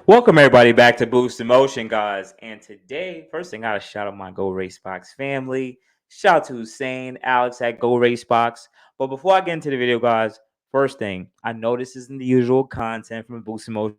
Welcome everybody back to Boost Emotion, guys. And today, first thing, I gotta shout out my Go Racebox family. Shout out to Hussein, Alex at Go Racebox. But before I get into the video, guys, first thing, I know this isn't the usual content from the Boost Emotion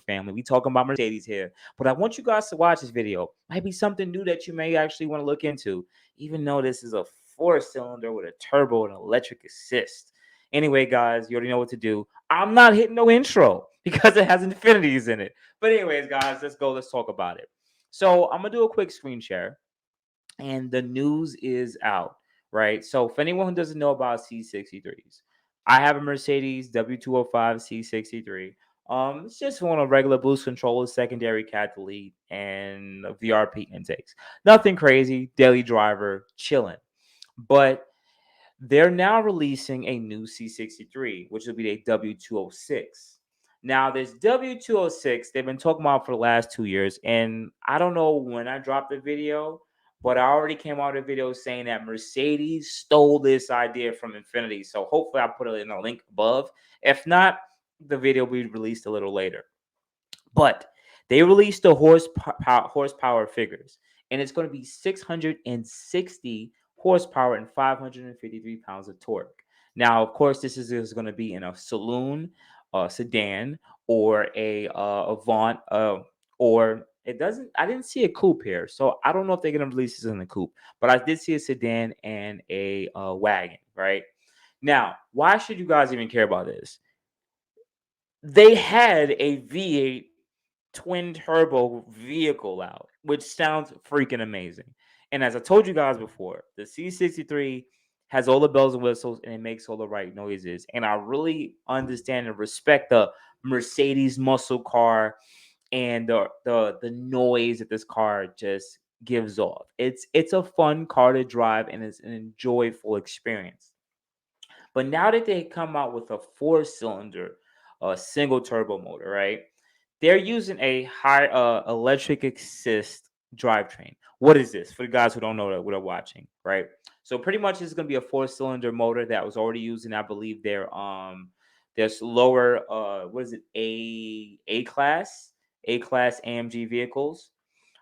family. We talking about Mercedes here, but I want you guys to watch this video. Might be something new that you may actually want to look into, even though this is a four-cylinder with a turbo and electric assist. Anyway, guys, you already know what to do. I'm not hitting no intro because it has infinities in it. But anyways, guys, let's go. Let's talk about it. So I'm gonna do a quick screen share, and the news is out, right? So for anyone who doesn't know about C63s, I have a Mercedes W205 C63. It's just one of regular boost controllers, secondary cat delete, and VRP intakes. Nothing crazy, daily driver, chilling. But they're now releasing a new C63, which will be a W206. Now, this W206, they've been talking about for the last 2 years, and I don't know when I dropped the video, but I already came out of the video saying that Mercedes stole this idea from Infinity. So hopefully I'll put it in a link above. If not, the video will be released a little later. But they released the horsepower figures, and it's going to be 660 horsepower and 553 pounds of torque. Now, of course, this is going to be in a saloon, sedan, or a Avant, or it doesn't. I didn't see a coupe here, so I don't know if they're going to release this in a coupe. But I did see a sedan and a wagon. Right now, why should you guys even care about this? They had a V8 twin turbo vehicle out, which sounds freaking amazing. And as I told you guys before, the C63 has all the bells and whistles and it makes all the right noises. And I really understand and respect the Mercedes muscle car and the noise that this car just gives off. It's a fun car to drive and it's an enjoyable experience. But now that they come out with a four-cylinder, single turbo motor, right? They're using a high electric assist drivetrain. What is this for the guys who don't know that what are watching, right? So pretty much it's going to be a four-cylinder motor that was already using, I believe, there's lower what is it, A class AMG vehicles,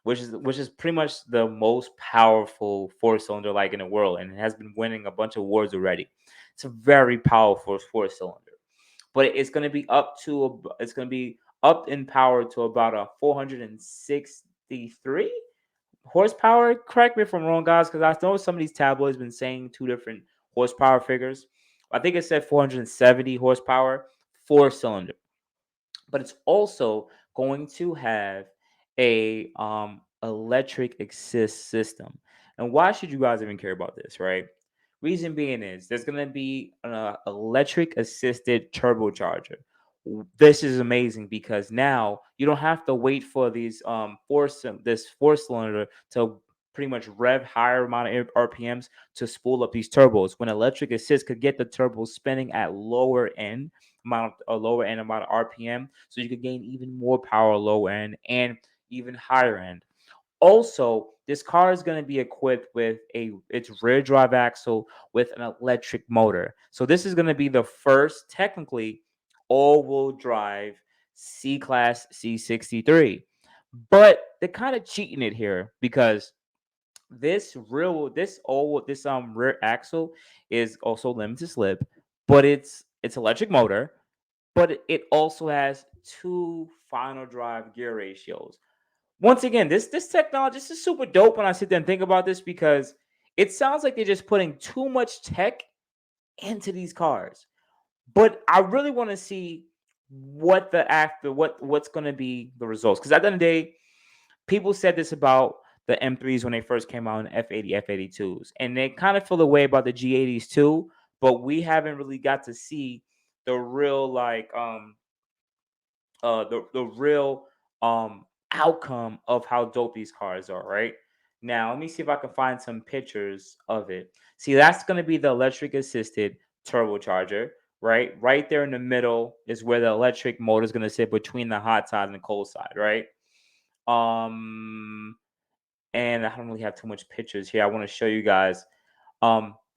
which is pretty much the most powerful four-cylinder like in the world, and it has been winning a bunch of awards already. It's a very powerful four-cylinder, but it's going to be up in power to about a 463 horsepower. Correct me if I'm wrong, guys, because I know some of these tabloids been saying two different horsepower figures. I think it said 470 horsepower, four-cylinder, but it's also going to have a electric assist system. And why should you guys even care about this, right? Reason being is there's going to be an electric assisted turbocharger. This is amazing because now you don't have to wait for this four cylinder to pretty much rev higher amount of RPMs to spool up these turbos, when electric assist could get the turbo spinning at lower end amount of RPM, so you could gain even more power low end and even higher end. Also, this car is going to be equipped with its rear drive axle with an electric motor. So this is going to be the first technically all-wheel drive C-Class C63. But they're kind of cheating it here because this rear axle is also limited slip, but it's electric motor, but it also has two final drive gear ratios. Once again, this technology, this is super dope when I sit there and think about this, because it sounds like they're just putting too much tech into these cars. But I really want to see what's going to be the results, because at the end of the day, people said this about the M3s when they first came out, in F80, F82s, and they kind of feel the way about the G80s too. But we haven't really got to see the real the real outcome of how dope these cars are, right? Now, let me see if I can find some pictures of it. See, that's going to be the electric assisted turbocharger, right? Right there in the middle is where the electric motor is going to sit between the hot side and the cold side, right? Um, and I don't really have too much pictures here. I want to show you guys.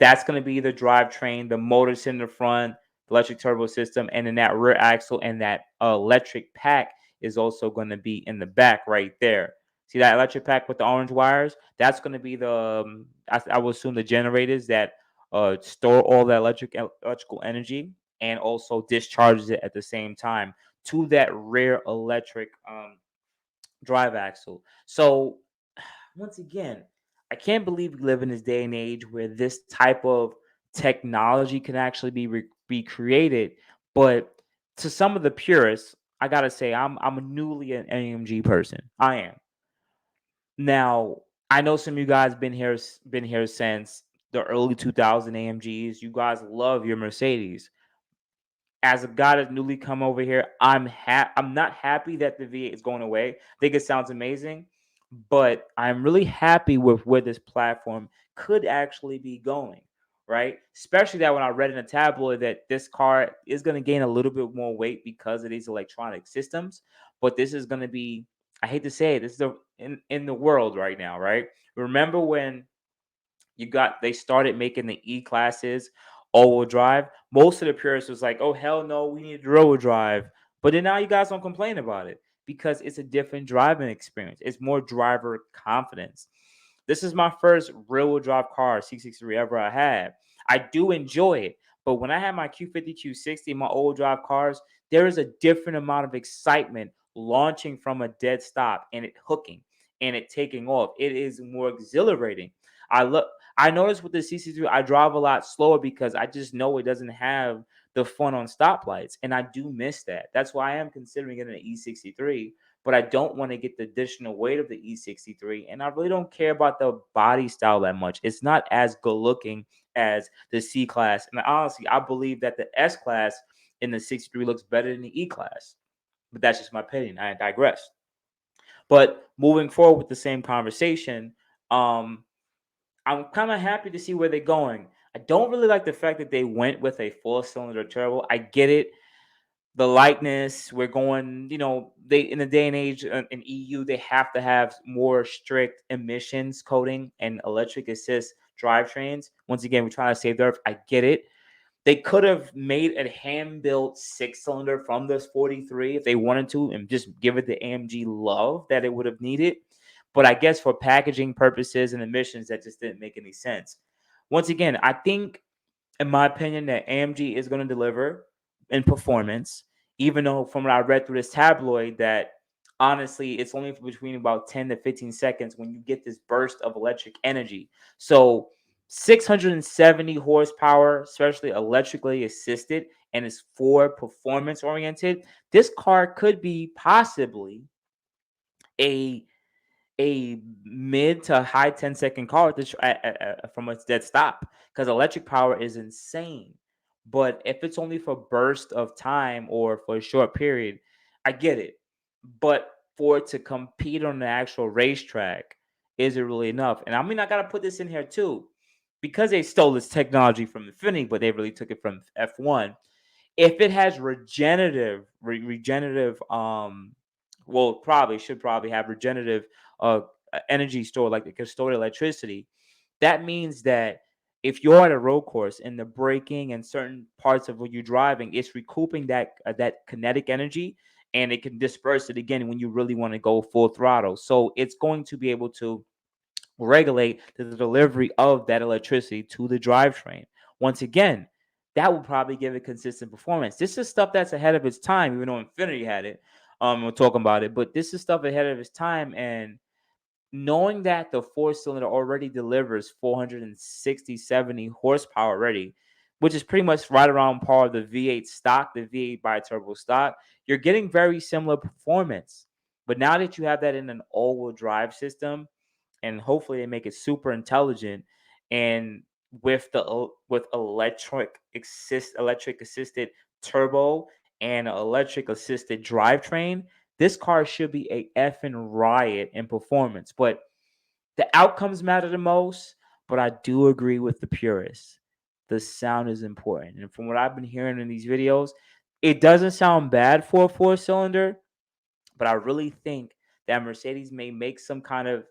That's going to be the drivetrain. The motor's in the front. electric turbo system, and then that rear axle and that electric pack is also going to be in the back right there. See that electric pack with the orange wires? That's going to be the I will assume the generators that store all that electrical energy and also discharges it at the same time to that rear electric drive axle. So once again, I can't believe we live in this day and age where this type of technology can actually be created. But to some of the purists, I gotta say, I'm a newly an AMG person. I am. Now, I know some of you guys been here since the early 2000 AMGs. You guys love your Mercedes. As a guy that's newly come over here, I'm not happy that the V8 is going away. I think it sounds amazing, but I'm really happy with where this platform could actually be going, right? Especially that when I read in a tabloid that this car is going to gain a little bit more weight because of these electronic systems, but this is going to be, I hate to say it, this is in the world right now, right? Remember when they started making the E classes all-wheel drive? Most of the purists was like, oh hell no, we need rear-wheel drive. But then now you guys don't complain about it because it's a different driving experience. It's more driver confidence. This is my first rear-wheel drive car, C63 ever I had. I do enjoy it, but when I had my Q50, Q60, my old drive cars, there is a different amount of excitement launching from a dead stop and it hooking and it taking off. It is more exhilarating. I look I noticed with the CC3, I drive a lot slower because I just know it doesn't have the fun on stoplights, and I do miss that. That's why I am considering getting an E63, but I don't want to get the additional weight of the E63, and I really don't care about the body style that much. It's not as good looking as the C class, and honestly, I believe that the S class in the 63 looks better than the E class. But that's just my opinion. I digress. But moving forward with the same conversation, um, I'm kind of happy to see where they're going. I don't really like the fact that they went with a four-cylinder turbo. I get it. The lightness, we're going, they in the day and age in EU, they have to have more strict emissions coding and electric assist drivetrains. Once again, we're trying to save the earth. I get it. They could have made a hand-built six-cylinder from this 43 if they wanted to and just give it the AMG love that it would have needed. But I guess for packaging purposes and emissions, that just didn't make any sense. Once again, I think, in my opinion, that AMG is going to deliver in performance, even though from what I read through this tabloid that honestly, it's only between about 10 to 15 seconds when you get this burst of electric energy. So 670 horsepower, especially electrically assisted, and is for performance oriented. This car could be possibly a mid to high 10-second car from a dead stop because electric power is insane. But if it's only for burst of time or for a short period, I get it. But for it to compete on the actual racetrack, is it really enough? And I mean, I gotta put this in here too, because they stole this technology from Infinity, but they really took it from F1. If it has regenerative well, probably have regenerative uh energy store, like it can store electricity. That means that if you're at a road course and the braking and certain parts of what you're driving, it's recouping that kinetic energy, and it can disperse it again when you really want to go full throttle. So it's going to be able to regulate the delivery of that electricity to the drivetrain. Once again, that will probably give it consistent performance. This is stuff that's ahead of its time, even though Infinity had it. We're talking about it, but this is stuff ahead of its time. And knowing that the four-cylinder already delivers 460, 70 horsepower already, which is pretty much right around par of the V8 stock, the V8 bi-turbo stock, you're getting very similar performance. But now that you have that in an all-wheel drive system, and hopefully they make it super intelligent, and with electric assisted turbo and electric assisted drivetrain, this car should be a effing riot in performance. But the outcomes matter the most. But I do agree with the purists. The sound is important. And from what I've been hearing in these videos, it doesn't sound bad for a four-cylinder, but I really think that Mercedes may make some kind of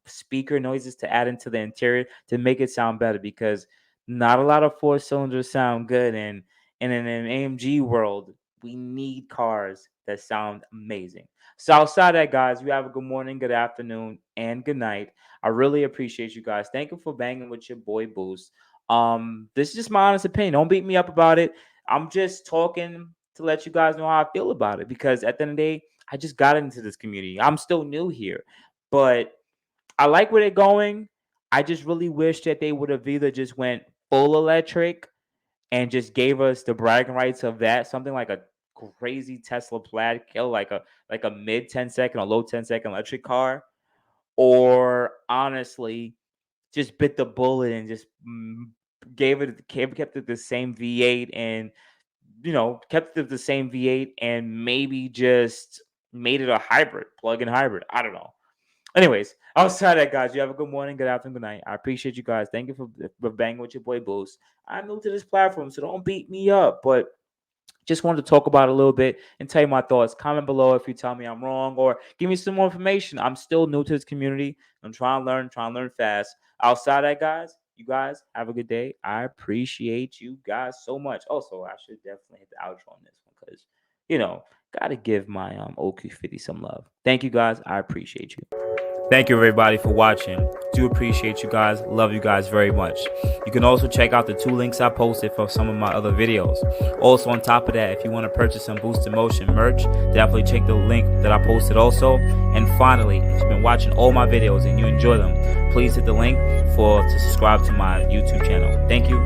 speaker noises to add into the interior to make it sound better, because not a lot of four cylinders sound good. And And in an AMG world, we need cars that sound amazing. So outside that, guys, you have a good morning, good afternoon, and good night. I really appreciate you guys. Thank you for banging with your boy Boost. This is just my honest opinion. Don't beat me up about it. I'm just talking to let you guys know how I feel about it, because at the end of the day, I just got into this community. I'm still new here, but I like where they're going. I just really wish that they would have either just went full electric and just gave us the bragging rights of that, something like a crazy Tesla Plaid kill, like a mid 10-second or low 10-second electric car, or honestly just bit the bullet and just kept it the same V8, and kept it the same V8, and maybe just made it a hybrid, plug-in hybrid. I don't know. Anyways, outside that, guys, you have a good morning, good afternoon, good night. I appreciate you guys. Thank you for banging with your boy Boost. I'm new to this platform, so don't beat me up, but just wanted to talk about it a little bit and tell you my thoughts. Comment below if you tell me I'm wrong, or give me some more information. I'm still new to this community. I'm trying to learn fast. Outside that, guys, you guys have a good day. I appreciate you guys so much. Also, I should definitely hit the outro on this one, because gotta give my OQ50 some love. Thank you guys. I appreciate you. Thank you, everybody, for watching. Do appreciate you guys. Love you guys very much. You can also check out the 2 links I posted for some of my other videos. Also, on top of that, if you want to purchase some boostinmotion merch, definitely check the link that I posted also. And finally, if you've been watching all my videos and you enjoy them, please hit the link to subscribe to my YouTube channel. Thank you.